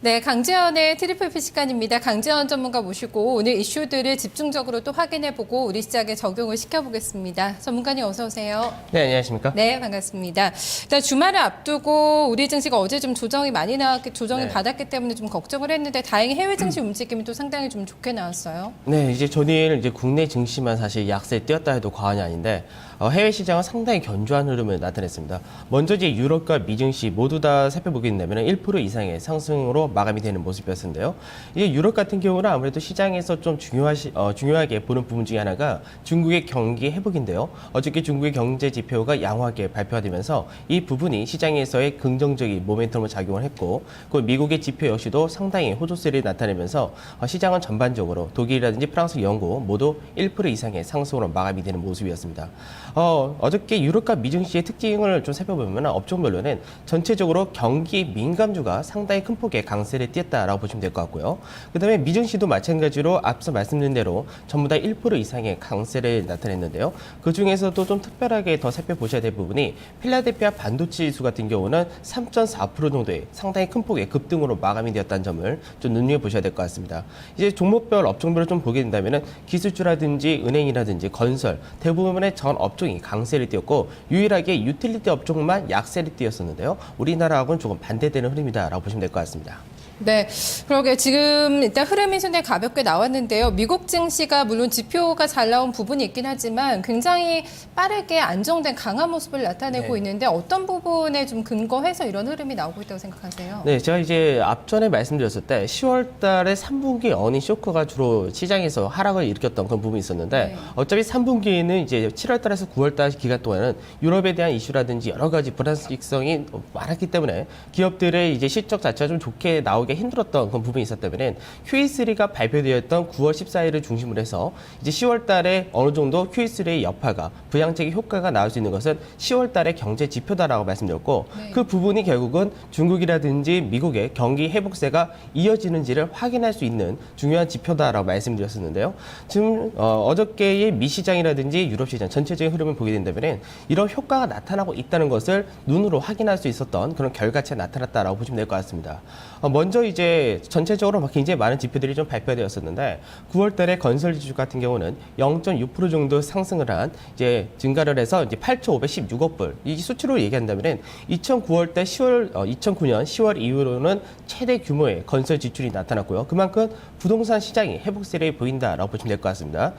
네, 강재현의 트리플 P 시간입니다. 강재현 전문가 모시고 오늘 이슈들을 집중적으로 또 확인해보고 우리 시장에 적용을 시켜보겠습니다. 전문가님 어서 오세요. 네, 안녕하십니까? 네, 반갑습니다. 일단 주말을 앞두고 우리 증시가 어제 좀 조정이 많이 조정이 네. 받았기 때문에 좀 걱정을 했는데 다행히 해외 증시 움직임이 또 상당히 좀 좋게 나왔어요. 네, 이제 전일 이제 국내 증시만 사실 약세에 뛰었다 해도 과언이 아닌데 해외 시장은 상당히 견조한 흐름을 나타냈습니다. 먼저 이제 유럽과 미증시 모두 다 살펴보게 된다면 1% 이상의 상승으로 마감이 되는 모습이었는데요. 이제 유럽 같은 경우는 아무래도 시장에서 좀 중요하게 보는 부분 중에 하나가 중국의 경기 회복인데요. 어저께 중국의 경제 지표가 양호하게 발표가 되면서 이 부분이 시장에서의 긍정적인 모멘텀을 작용을 했고, 그 미국의 지표 역시도 상당히 호조세를 나타내면서 시장은 전반적으로 독일이라든지 프랑스, 영국 모두 1% 이상의 상승으로 마감이 되는 모습이었습니다. 어저께 유럽과 미증시의 특징을 좀 살펴보면 업종별로는 전체적으로 경기 민감주가 상당히 큰 폭의 강세를 띄었다라고 보시면 될 것 같고요. 그다음에 미증시도 마찬가지로 앞서 말씀드린 대로 전부 다 1% 이상의 강세를 나타냈는데요. 그 중에서도 좀 특별하게 더 살펴보셔야 될 부분이 필라델피아 반도체 지수 같은 경우는 3.4% 정도의 상당히 큰 폭의 급등으로 마감이 되었다는 점을 좀 눈여겨보셔야 될 것 같습니다. 이제 종목별 업종별로 좀 보게 된다면 기술주라든지 은행이라든지 건설 대부분의 전 업종이 강세를 띄었고 유일하게 유틸리티 업종만 약세를 띄었었는데요. 우리나라하고는 조금 반대되는 흐름이다라고 보시면 될 것 같습니다. 네, 그러게 지금 일단 흐름이 상당히 가볍게 나왔는데요. 미국 증시가 물론 지표가 잘 나온 부분이 있긴 하지만 굉장히 빠르게 안정된 강한 모습을 나타내고 네. 있는데 어떤 부분에 좀 근거해서 이런 흐름이 나오고 있다고 생각하세요? 네, 제가 이제 앞전에 말씀드렸을 때 10월 달에 3분기 어닝 쇼크가 주로 시장에서 하락을 일으켰던 그런 부분이 있었는데 네. 어차피 3분기에는 이제 7월 달에서 9월 달 기간 동안은 유럽에 대한 이슈라든지 여러 가지 불안정성이 많았기 때문에 기업들의 이제 실적 자체가 좀 좋게 나오기 힘들었던 그런 부분이 있었기 때문에 QE3가 발표되었던 9월 14일을 중심으로 해서 이제 10월 달에 어느 정도 QE3의 여파가 부양책의 효과가 나올 수 있는 것은 10월 달의 경제 지표다라고 말씀드렸고 네. 그 부분이 결국은 중국이라든지 미국의 경기 회복세가 이어지는지를 확인할 수 있는 중요한 지표다라고 말씀드렸었는데요. 지금 어저께의 미 시장이라든지 유럽 시장 전체적인 흐름을 보게 된다면 이런 효과가 나타나고 있다는 것을 눈으로 확인할 수 있었던 그런 결과치가 나타났다라고 보시면 될 것 같습니다. 먼저 이제 전체적으로 굉장히 많은 지표들이 좀 발표되었었는데 9월 달에 건설 지수 같은 경우는 0.6% 정도 상승을 한 이제 증가를 해서 이제 8,516억 불. 이 수치로 얘기한다면 2009년 10월 이후로는 최대 규모의 건설 지출이 나타났고요. 그만큼 부동산 시장이 회복세를 보인다라고 보시면 될 것 같습니다.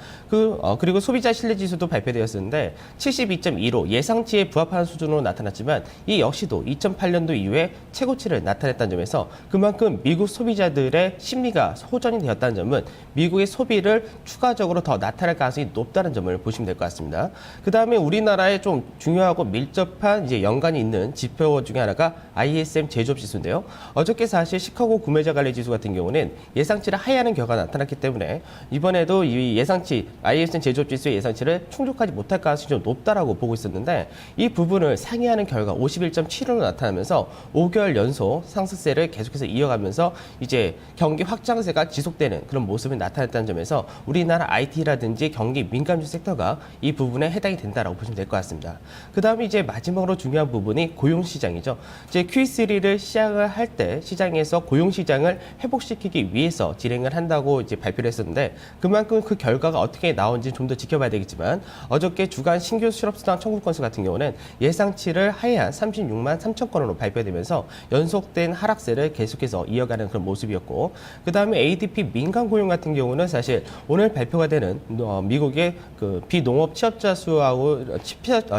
그리고 소비자 신뢰 지수도 발표되었었는데 72.2로 예상치에 부합하는 수준으로 나타났지만 이 역시도 2008년도 이후에 최고치를 나타냈다는 점에서 그만큼 미국 소비자들의 심리가 호전이 되었다는 점은 미국의 소비를 추가적으로 더 나타날 가능성이 높다는 점을 보시면 될 것 같습니다. 그 다음에 우리나라에 좀 중요하고 밀접한 이제 연관이 있는 지표 중에 하나가 ISM 제조업 지수인데요. 어저께 사실 시카고 구매자 관리 지수 같은 경우는 예상치를 하회하는 결과가 나타났기 때문에 이번에도 이 예상치 ISM 제조업 지수의 예상치를 충족하지 못할 가능성이 좀 높다라고 보고 있었는데 이 부분을 상회하는 결과 51.7으로 나타나면서 5개월 연속 상승세를 계속해서 이어가면서 이제 경기 확장세가 지속되는 그런 모습이 나타났다는 점에서 우리나라 IT라든지 경기 민감주 섹터가 이 부분에 해당이 된다라고 보시면 될 것 같습니다. 그 다음에 이제 마지막으로 중요한 부분이 고용시장이죠. 이제 Q3를 시작을 할 때 시장에서 고용시장을 회복시키기 위해서 진행을 한다고 이제 발표를 했었는데 그만큼 그 결과가 어떻게 나온지 좀 더 지켜봐야 되겠지만 어저께 주간 신규 실업수당 청구 건수 같은 경우는 예상치를 하회한 36만 3천 건으로 발표되면서 연속된 하락세를 계속해서 이어가는 그런 모습이었고 그 다음에 ADP 민간 고용 같은 경우는 사실 오늘 발표가 되는 미국의 그 비농업 취업자 수하고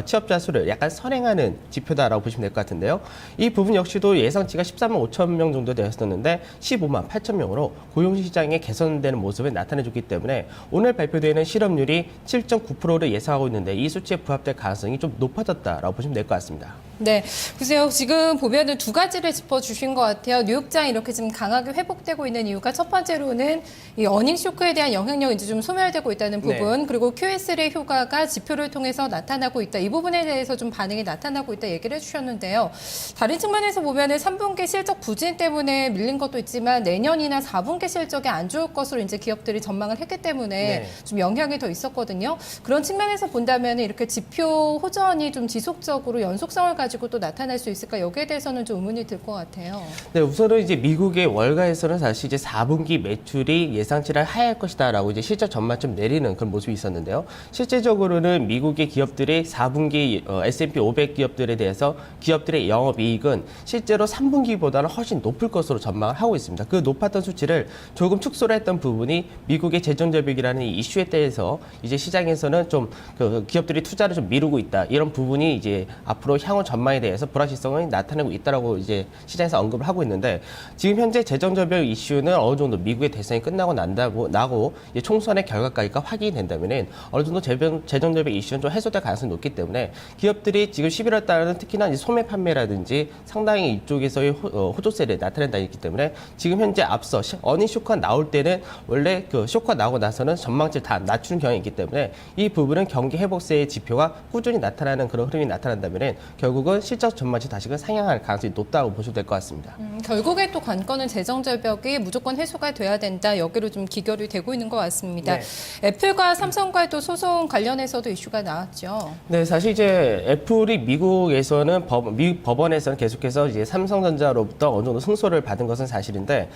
취업자 수를 약간 선행하는 지표다라고 보시면 될 것 같은데요. 이 부분 역시도 예상치가 13만 5천 명 정도 되었었는데 15만 8천 명으로 고용시장에 개선되는 모습을 나타내줬기 때문에 오늘 발표되는 실업률이 7.9%를 예상하고 있는데 이 수치에 부합될 가능성이 좀 높아졌다라고 보시면 될 것 같습니다. 네, 글쎄요. 지금 보면은 두 가지를 짚어주신 것 같아요. 뉴욕장이 이렇게 지금 강하게 회복되고 있는 이유가 첫 번째로는 이 어닝 쇼크에 대한 영향력이 이제 좀 소멸되고 있다는 부분, 네. 그리고 QS3의 효과가 지표를 통해서 나타나고 있다. 이 부분에 대해서 좀 반응이 나타나고 있다 얘기를 해주셨는데요. 다른 측면에서 보면은 3분기 실적 부진 때문에 밀린 것도 있지만 내년이나 4분기 실적이 안 좋을 것으로 이제 기업들이 전망을 했기 때문에 네. 좀 영향이 더 있었거든요. 그런 측면에서 본다면 이렇게 지표 호전이 좀 지속적으로 연속성을 가지고 가지고 또 나타날 수 있을까? 여기에 대해서는 좀 의문이 들 것 같아요. 네, 우선은 이제 미국의 월가에서는 사실 이제 4분기 매출이 예상치를 하회할 것이다라고 이제 실적 전망점 내리는 그런 모습이 있었는데요. 실제적으로는 미국의 기업들이 4분기 S&P 500 기업들에 대해서 기업들의 영업이익은 실제로 3분기보다는 훨씬 높을 것으로 전망을 하고 있습니다. 그 높았던 수치를 조금 축소를 했던 부분이 미국의 재정절벽이라는 이 이슈에 대해서 이제 시장에서는 좀 그 기업들이 투자를 좀 미루고 있다. 이런 부분이 이제 앞으로 향후 전망에 대해서 불확실성이 나타나고 있다라고 이제 시장에서 언급을 하고 있는데 지금 현재 재정절벽 이슈는 어느 정도 미국의 대선이 끝나고 나고 이제 총선의 결과까지가 확인이 된다면은 어느 정도 재정절벽 이슈는 좀 해소될 가능성이 높기 때문에 기업들이 지금 11월 달에는 특히나 이제 소매 판매라든지 상당히 이쪽에서의 호조세를 나타낸다 있기 때문에 지금 현재 앞서 어닝 쇼크가 나올 때는 원래 그 쇼크가 나오고 나서는 전망치를 다 낮추는 경향이 있기 때문에 이 부분은 경기 회복세의 지표가 꾸준히 나타나는 그런 흐름이 나타난다면은 결국은 실적 전망치 다시금 상향할 가능성이 높다고 보셔도 될 것 같습니다. 결국에 또 관건은 재정절벽이 무조건 해소가 돼야 된다. 여기로 좀 기결이 되고 있는 것 같습니다. 네. 애플과 삼성과의 또 소송 관련해서도 이슈가 나왔죠. 네, 사실 이제 애플이 미국에서는 미국 법원에서는 계속해서 이제 삼성전자로부터 어느 정도 승소를 받은 것은 사실인데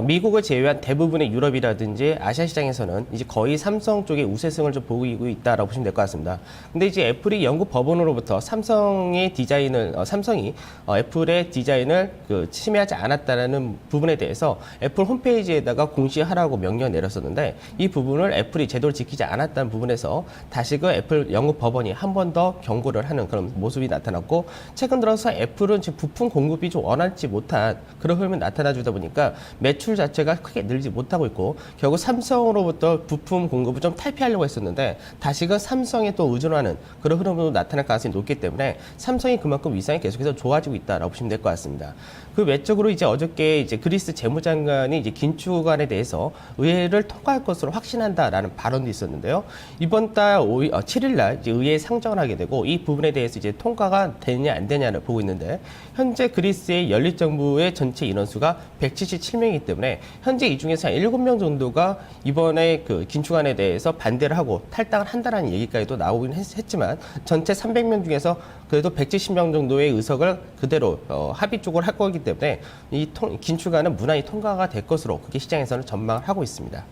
미국을 제외한 대부분의 유럽이라든지 아시아 시장에서는 이제 거의 삼성 쪽의 우세승을 좀 보이고 있다라고 보시면 될 것 같습니다. 근데 이제 애플이 영국 법원으로부터 삼성이 애플의 디자인을 침해하지 않았다는 부분에 대해서 애플 홈페이지에다가 공시하라고 명령을 내렸었는데 이 부분을 애플이 제대로 지키지 않았다는 부분에서 다시금 애플 영국 법원이 한 번 더 경고를 하는 그런 모습이 나타났고 최근 들어서 애플은 지금 부품 공급이 좀 원활치 못한 그런 흐름이 나타나주다 보니까 매출 자체가 크게 늘지 못하고 있고 결국 삼성으로부터 부품 공급을 좀 탈피하려고 했었는데 다시금 삼성에 또 의존하는 그런 흐름으로 나타날 가능성이 높기 때문에 삼성이 그만큼 위상이 계속해서 좋아지고 있다라고 보시면 될 것 같습니다. 그 외적으로 이제 어저께 이제 그리스 재무장관이 이제 긴축안에 대해서 의회를 통과할 것으로 확신한다라는 발언도 있었는데요. 이번 달 7일 날 이제 의회에 상정을 하게 되고 이 부분에 대해서 이제 통과가 되냐 안 되냐를 보고 있는데 현재 그리스의 연립정부의 전체 인원수가 177명이기 때문에 현재 이 중에서 한 7명 정도가 이번에 그 긴축안에 대해서 반대를 하고 탈당을 한다라는 얘기까지도 나오긴 했지만 전체 300명 중에서 그래도 170명 정도의 의석을 그대로 합의 쪽으로 할 거기 때문에 이 긴축안은 무난히 통과가 될 것으로 그렇게 시장에서는 전망을 하고 있습니다.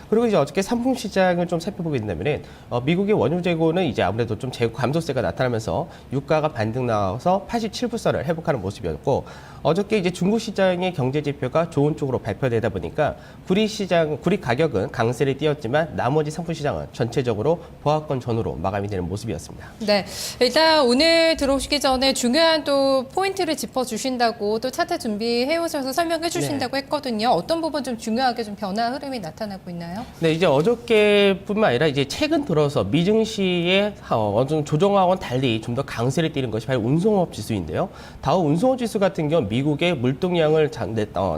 그리고 이제 어저께 상품 시장을 좀 살펴보게 된다면 미국의 원유 재고는 이제 아무래도 좀 재고 감소세가 나타나면서 유가가 반등 나와서 87불선을 회복하는 모습이었고 어저께 이제 중국 시장의 경제 지표가 좋은 쪽으로 발표되다 보니까 구리 가격은 강세를 띄었지만 나머지 상품 시장은 전체적으로 보합권 전후로 마감이 되는 모습이었습니다. 네, 일단 오늘 들어오시기 전에 중요한 또 포인트를 짚어주신다고 또 차트 준비해 오셔서 설명해 주신다고 했거든요. 어떤 부분 좀 중요하게 좀 변화 흐름이 나타나고 있나요? 네, 이제 어저께뿐만 아니라 이제 최근 들어서 미증시의 어느 정도 조정하고는 달리 좀 더 강세를 띠는 것이 바로 운송업 지수인데요. 다우 운송업 지수 같은 경우 미국의 물동량을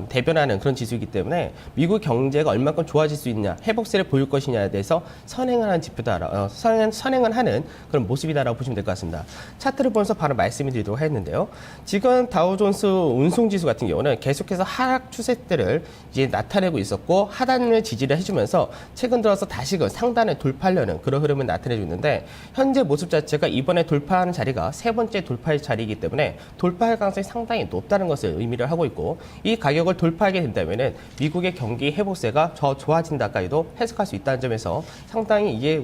대변하는 그런 지수이기 때문에 미국 경제가 얼마큼 좋아질 수 있냐, 회복세를 보일 것이냐에 대해서 선행을 하는 지표다, 선행을 하는 그런 모습이다라고 보시면 될 것 같습니다. 차트를 보면서 바로 말씀을 드리도록 했는데요. 지금 다우존스 운송 지수 같은 경우는 계속해서 하락 추세대를 이제 나타내고 있었고 하단을 지지를 해주면서 최근 들어서 다시금 상단을 돌파하려는 그런 흐름을 나타내고 있는데 현재 모습 자체가 이번에 돌파하는 자리가 세 번째 돌파의 자리이기 때문에 돌파할 가능성이 상당히 높다는 것을 의미를 하고 있고 이 가격을 돌파하게 된다면은 미국의 경기 회복세가 더 좋아진다까지도 해석할 수 있다는 점에서 상당히 이게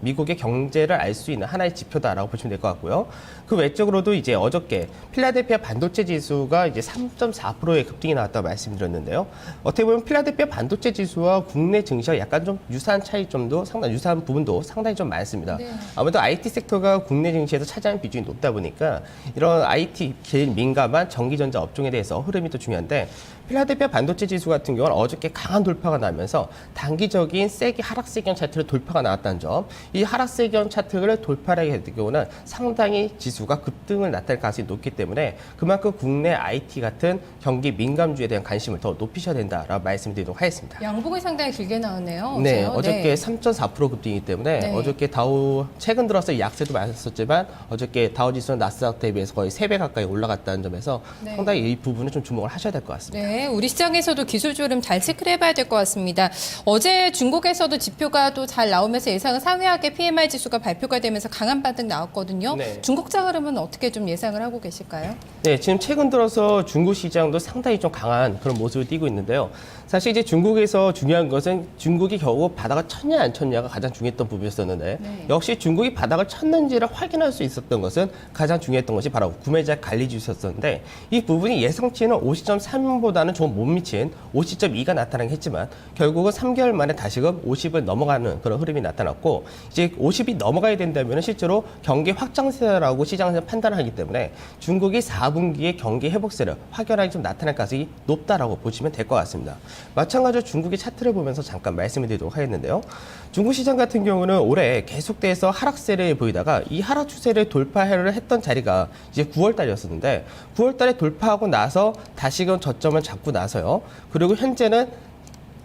미국의 경제를 알 수 있는 하나의 지표다라고 보시면 될 것 같고요. 그 외적으로도 이제 어저께 필라델피아 반도체 지수가 이제 3.4%의 급등이 나왔다고 말씀드렸는데요. 어떻게 보면 필라델피아 반도체 지수와 국내 증시가 약간 좀 유사한 차이점도 유사한 부분도 상당히 좀 많습니다. 네. 아무래도 IT 섹터가 국내 증시에서 차지하는 비중이 높다 보니까 이런 IT 제일 민감한 전기전자 업종에 대해서 흐름이 또 중요한데 필라델피아 반도체 지수 같은 경우는 어저께 강한 돌파가 나면서 단기적인 하락세기형 차트를 돌파가 나왔다는 점, 이 하락세기형 차트를 돌파하게 될 경우는 상당히 지수가 급등을 나타낼 가능성이 높기 때문에 그만큼 국내 IT 같은 경기 민감주에 대한 관심을 더 높이셔야 된다라고 말씀드리도록 하겠습니다. 양봉이 상당히 길게 나왔네요. 네, 어제요. 어저께 3.4% 급등이기 때문에 네. 어저께 다우 최근 들어서 약세도 많이 썼지만 어저께 다우 지수는 나스닥 대비해서 거의 3배 가까이 올라갔다는 점에서 네. 상당히 이 부분은 좀 주목을 하셔야 될 것 같습니다. 네, 우리 시장에서도 기술조름 잘 체크를 해봐야 될 것 같습니다. 어제 중국에서도 지표가 또 잘 나오면서 예상을 상회하게 PMI 지수가 발표가 되면서 강한 반등 나왔거든요. 네. 중국자 흐름은 어떻게 좀 예상을 하고 계실까요? 네, 지금 최근 들어서 중국 시장도 상당히 좀 강한 그런 모습을 띠고 있는데요. 사실 이제 중국에서 중요한 것은 중국이 결국 바닥을 쳤냐 안 쳤냐가 가장 중요했던 부분이었었는데 네. 역시 중국이 바닥을 쳤는지를 확인할 수 있었던 것은 가장 중요했던 것이 바로 구매자 관리 지수였었는데 이 부분이 예상치는 50.3보다는 좀 못 미친 50.2가 나타나긴 했지만 결국은 3개월 만에 다시금 50을 넘어가는 그런 흐름이 나타났고 이제 50이 넘어가야 된다면 실제로 경기 확장세라고 시장에서 판단을 하기 때문에 중국이 4분기에 경기 회복세를 확연하게 좀 나타날 가능성이 높다라고 보시면 될 것 같습니다. 마찬가지로 중국의 차트를 보면서 잠깐 말씀을 드리도록 하겠는데요. 중국 시장 같은 경우는 올해 계속돼서 하락세를 보이다가 이 하락 추세를 돌파를 했던 자리가 이제 9월 달이었었는데 9월 달에 돌파하고 나서 다시금 저점을 잡고 나서요. 그리고 현재는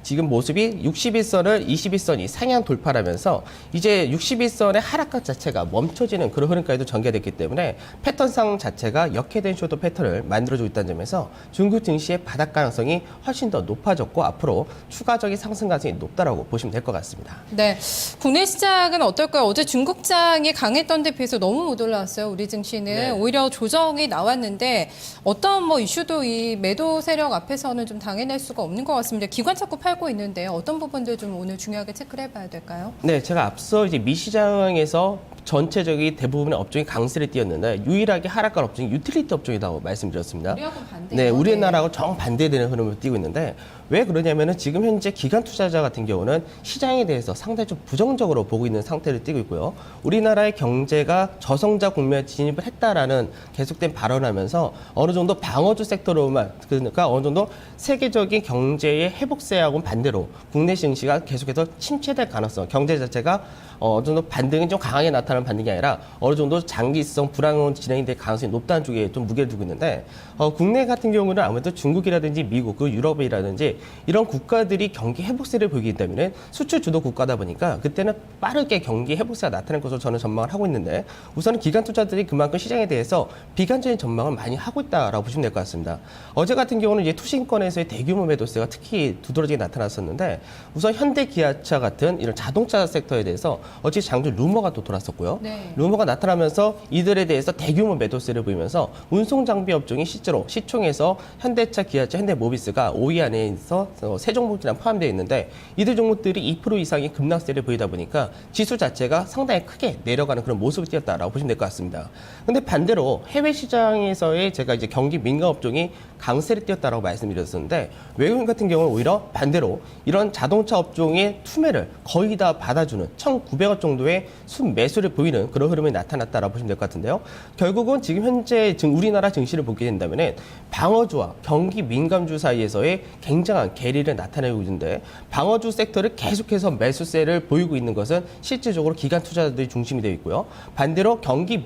지금 모습이 61선을 21선이 상향 돌파하면서 이제 61선의 하락각 자체가 멈춰지는 그런 흐름까지도 전개됐기 때문에 패턴상 자체가 역회된 쇼도 패턴을 만들어주고 있다는 점에서 중국 증시의 바닥 가능성이 훨씬 더 높아졌고 앞으로 추가적인 상승 가능성이 높다라고 보시면 될 것 같습니다. 네, 국내 시장은 어떨까요? 어제 중국장이 강했던 데 비해서 너무 못 올라왔어요. 우리 증시는 네. 오히려 조정이 나왔는데 어떤 뭐 이슈도 이 매도 세력 앞에서는 좀 당해낼 수가 없는 것 같습니다. 기관 자꾸 팔고 있는데요. 어떤 부분들 좀 오늘 중요하게 체크를 해봐야 될까요? 네, 제가 앞서 이제 미 시장에서 전체적인 대부분의 업종이 강세를 띄었는데 유일하게 하락한 업종이 유틸리티 업종이라고 말씀드렸습니다. 우리하고는 반대예요. 네, 우리나라하고 정반대되는 흐름을 띠고 있는데 왜 그러냐면은 지금 현재 기관 투자자 같은 경우는 시장에 대해서 상당히 좀 부정적으로 보고 있는 상태를 띠고 있고요. 우리나라의 경제가 저성장 국면에 진입을 했다라는 계속된 발언하면서 어느 정도 방어주 섹터로만 그러니까 어느 정도 세계적인 경제의 회복세하고는 반대로 국내 증시가 계속해서 침체될 가능성, 경제 자체가 어느 정도 반등이 좀 강하게 나타나는 반등이 아니라 어느 정도 장기성 불황으로 진행이 될 가능성이 높다는 쪽에 좀 무게를 두고 있는데 국내 같은 경우는 아무래도 중국이라든지 미국, 그 유럽이라든지 이런 국가들이 경기 회복세를 보이기 때문에 수출 주도 국가다 보니까 그때는 빠르게 경기 회복세가 나타날 것으로 저는 전망을 하고 있는데 우선은 기관 투자들이 그만큼 시장에 대해서 비관적인 전망을 많이 하고 있다라고 보시면 될 것 같습니다. 어제 같은 경우는 이제 투신권에서의 대규모 매도세가 특히 두드러지게 나타났었는데 우선 현대기아차 같은 이런 자동차 섹터에 대해서 어제 장중 루머가 또 돌았었고요. 네. 루머가 나타나면서 이들에 대해서 대규모 매도세를 보이면서 운송 장비 업종이 실제로 시총에서 현대차, 기아차, 현대모비스가 5위 안에서 세 종목이랑 포함되어 있는데 이들 종목들이 2% 이상의 급락세를 보이다 보니까 지수 자체가 상당히 크게 내려가는 그런 모습을 띄었다라고 보시면 될 것 같습니다. 근데 반대로 해외 시장에서의 제가 이제 경기 민감 업종이 강세를 띄었다라고 말씀드렸었는데 외국인 같은 경우는 오히려 반대로 이런 자동차 업종의 투매를 거의 다 받아주는 1,900억 정도의 순매수를 보이는 그런 흐름이 나타났다라고 보시면 될 것 같은데요. 결국은 지금 현재 우리나라 증시를 보게 된다면 방어주와 경기 민감주 사이에서의 굉장한 괴리를 나타내고 있는데 방어주 섹터를 계속해서 매수세를 보이고 있는 것은 실질적으로 기관 투자자들이 중심이 되어 있고요. 반대로 경기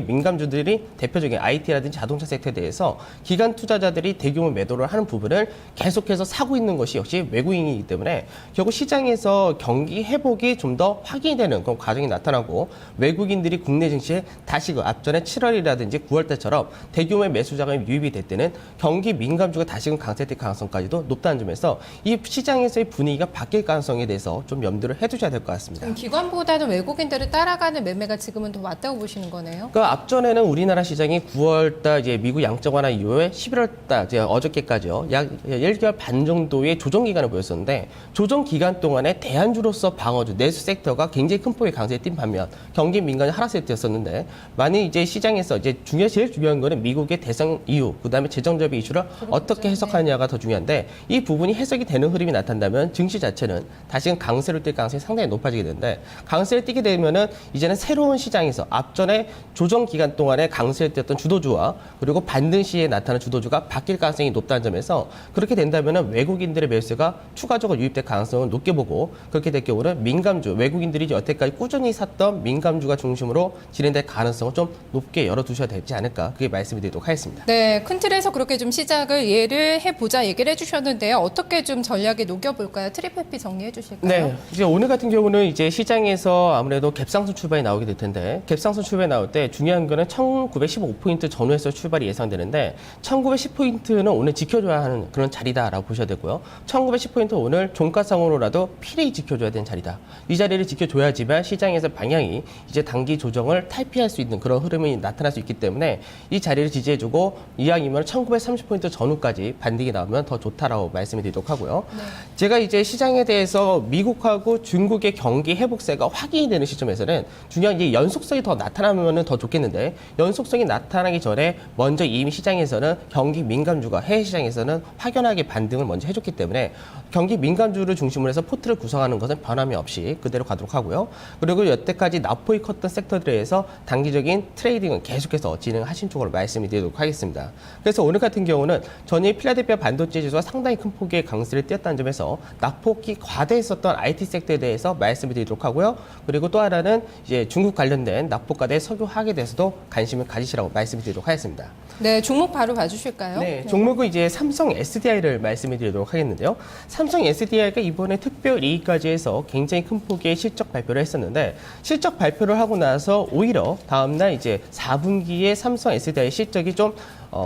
민감주들이 대표적인 IT라든지 자동차 섹터에 대해서 기관 투자자들이 대규모 매도를 하는 부분을 계속해서 사고 있는 것이 역시 외국인이기 때문에 결국 시장에서 경기 회복이 좀 더 확인이 되는 그런 과정이 나타나고 외국인들이 국내 증시에 다시 그 앞전에 7월이라든지 9월 때처럼 대규모의 매수 자금이 유입이 될 때는 경기 민감주가 다시금 강세될 가능성까지도 높다는 점에서 이 시장에서의 분위기가 바뀔 가능성에 대해서 좀 염두를 해두셔야 될 것 같습니다. 그럼 기관보다는 외국인들을 따라가는 매매가 지금은 더 맞다고 보시는 거네요? 그 앞전에는 우리나라 시장이 9월달 이제 미국 양적 완화 이후에 11월달 이제 어저께까지요 약 1개월 반 정도의 조정 기간을 보였었는데 조정 기간 동안에 대안주로서 방어주 내수 섹터가 굉장히 큰 폭의 강세에 띈 반면 경기 민간이 하락세에 띄었었는데 만약 이제 시장에서 이제 제일 중요한 거는 미국의 대선 이후 그다음에 재정적인 이슈를 어떻게 해석하느냐가 더 중요한데 이 부분이 해석이 되는 흐름이 나타난다면 증시 자체는 다시금 강세를 뛸 가능성이 상당히 높아지게 되는데 강세를 띠게 되면은 이제는 새로운 시장에서 앞전에 조정 기간 동안에 강세를 띄었던 주도주와 그리고 반등 시에 나타나는 주도주가 바뀔 가능성이 높다는 점에서 그렇게 된다면은 외국인들의 매수가 추가적으로 유입될 가능성을 높게 보고 그렇게 될 경우는 민감주 외국인들이 여태까지 꾸준히 샀던 민감주가 중심으로 진행될 가능성을 좀 높게 열어두셔야 되지 않을까 그게 말씀을 드리도록 하겠습니다. 네, 큰 틀에서 그렇게 좀 시작을 이해를 해보자. 보자 얘기를 해주셨는데요. 어떻게 좀 전략에 녹여볼까요? 트리플 P 정리해 주실까요? 네, 이제 오늘 같은 경우는 이제 시장에서 아무래도 갭상승 출발이 나오게 될 텐데, 갭상승 출발이 나올 때 중요한 거는 1915포인트 전후에서 출발이 예상되는데, 1910포인트는 오늘 지켜줘야 하는 그런 자리다라고 보셔야 되고요. 1910포인트 오늘 종가상으로라도 필히 지켜줘야 되는 자리다. 이 자리를 지켜줘야지만 시장에서 방향이 이제 단기 조정을 탈피할 수 있는 그런 흐름이 나타날 수 있기 때문에 이 자리를 지지해주고 이왕이면 1930포인트 전후까지 반등이 나오면 더 좋다라고 말씀을 드리도록 하고요. 네. 제가 이제 시장에 대해서 미국하고 중국의 경기 회복세가 확인이 되는 시점에서는 중요한 이 연속성이 더 나타나면 더 좋겠는데, 연속성이 나타나기 전에 먼저 이미 시장에서는 경기 민감주가 해외 시장에서는 확연하게 반등을 먼저 해줬기 때문에 경기 민감주를 중심으로 해서 포트를 구성하는 것은 변함이 없이 그대로 가도록 하고요. 그리고 여태까지 낙폭이 컸던 섹터들에서 단기적인 트레이딩은 계속해서 진행하신 쪽으로 말씀을 드리도록 하겠습니다. 그래서 오늘 같은 경우는 전일 필라델피아 반도체 지수가 상당히 큰 폭의 강세를 띄었다는 점에서 낙폭이 과대했었던 IT 섹터에 대해서 말씀을 드리도록 하고요. 그리고 또 하나는 이제 중국 관련된 낙폭과대 석유 하락에 대해서도 관심을 가지시라고 말씀을 드리도록 하겠습니다. 네, 종목 바로 봐주실까요? 네, 종목은 이제 삼성 SDI를 말씀을 드리도록 하겠는데요. 삼성 SDI가 이번에 특별 이익까지 해서 굉장히 큰 폭의 실적 발표를 했었는데, 실적 발표를 하고 나서 오히려 다음날 이제 4분기에 삼성 SDI 실적이 좀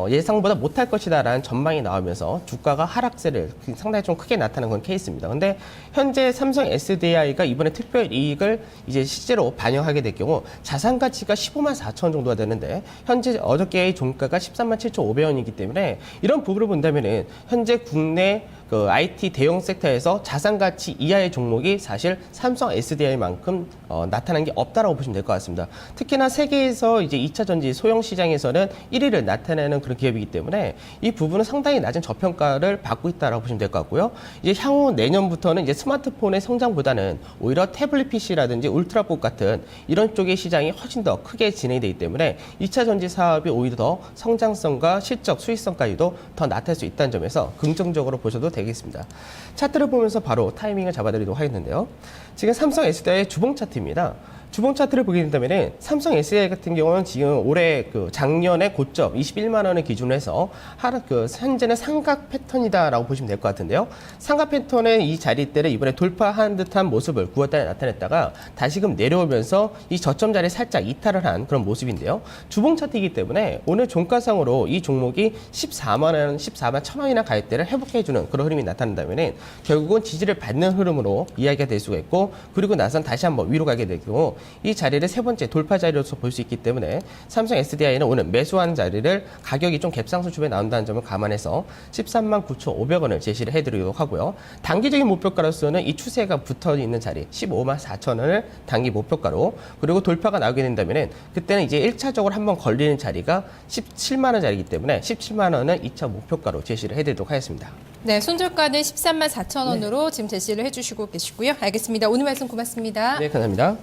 예상보다 못할 것이다라는 전망이 나오면서 주가가 하락세를 상당히 좀 크게 나타난 건 케이스입니다. 근데 현재 삼성 SDI가 이번에 특별 이익을 이제 실제로 반영하게 될 경우 자산 가치가 15만 4천 원 정도가 되는데, 현재 어저께의 종가가 13만 7,500원이기 때문에 이런 부분을 본다면은 현재 국내 그 IT 대형 섹터에서 자산 가치 이하의 종목이 사실 삼성 SDI만큼 나타난 게 없다라고 보시면 될 것 같습니다. 특히나 세계에서 이제 2차 전지 소형 시장에서는 1위를 나타내는 그런 기업이기 때문에 이 부분은 상당히 낮은 저평가를 받고 있다라고 보시면 될 것 같고요. 이제 향후 내년부터는 이제 스마트폰의 성장보다는 오히려 태블릿 PC라든지 울트라북 같은 이런 쪽의 시장이 훨씬 더 크게 진행이 되기 때문에 2차 전지 사업이 오히려 더 성장성과 실적 수익성까지도 더 나타날 수 있다는 점에서 긍정적으로 보셔도 되겠습니다. 차트를 보면서 바로 타이밍을 잡아드리도록 하겠는데요. 지금 삼성 SDI의 주봉 차트입니다. 주봉 차트를 보게 된다면 삼성 SDI 같은 경우는 지금 올해 그 작년에 고점 21만 원을 기준으로 해서 현재는 삼각 패턴이다라고 보시면 될 것 같은데요. 삼각 패턴의 이 자리대를 이번에 돌파한 듯한 모습을 9월달에 나타냈다가 다시금 내려오면서 이 저점 자리에 살짝 이탈을 한 그런 모습인데요. 주봉 차트이기 때문에 오늘 종가상으로 이 종목이 14만 원, 14만 1천 원이나 가격대를 회복해주는 그런 흐름이 나타난다면 결국은 지지를 받는 흐름으로 이야기가 될 수가 있고, 그리고 나선 다시 한번 위로 가게 될 경우 이 자리를 세 번째 돌파 자리로서 볼 수 있기 때문에 삼성 SDI는 오늘 매수한 자리를 가격이 좀 갭상승 추에 나온다는 점을 감안해서 13만 9,500원을 제시를 해드리도록 하고요. 단기적인 목표가로서는 이 추세가 붙어 있는 자리 15만 4천 원을 단기 목표가로, 그리고 돌파가 나오게 된다면 그때는 이제 1차적으로 한번 걸리는 자리가 17만 원 자리이기 때문에 17만 원은 2차 목표가로 제시를 해드리도록 하겠습니다. 네, 손절가는 13만 4천 원으로 지금 제시를 해주시고 계시고요. 알겠습니다. 오늘 말씀 고맙습니다. 네, 감사합니다.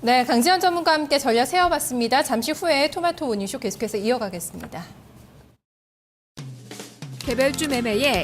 네, 강지현 전문가와 함께 전략 세워봤습니다. 잠시 후에 토마토 모닝쇼 계속해서 이어가겠습니다. 개별주 매매에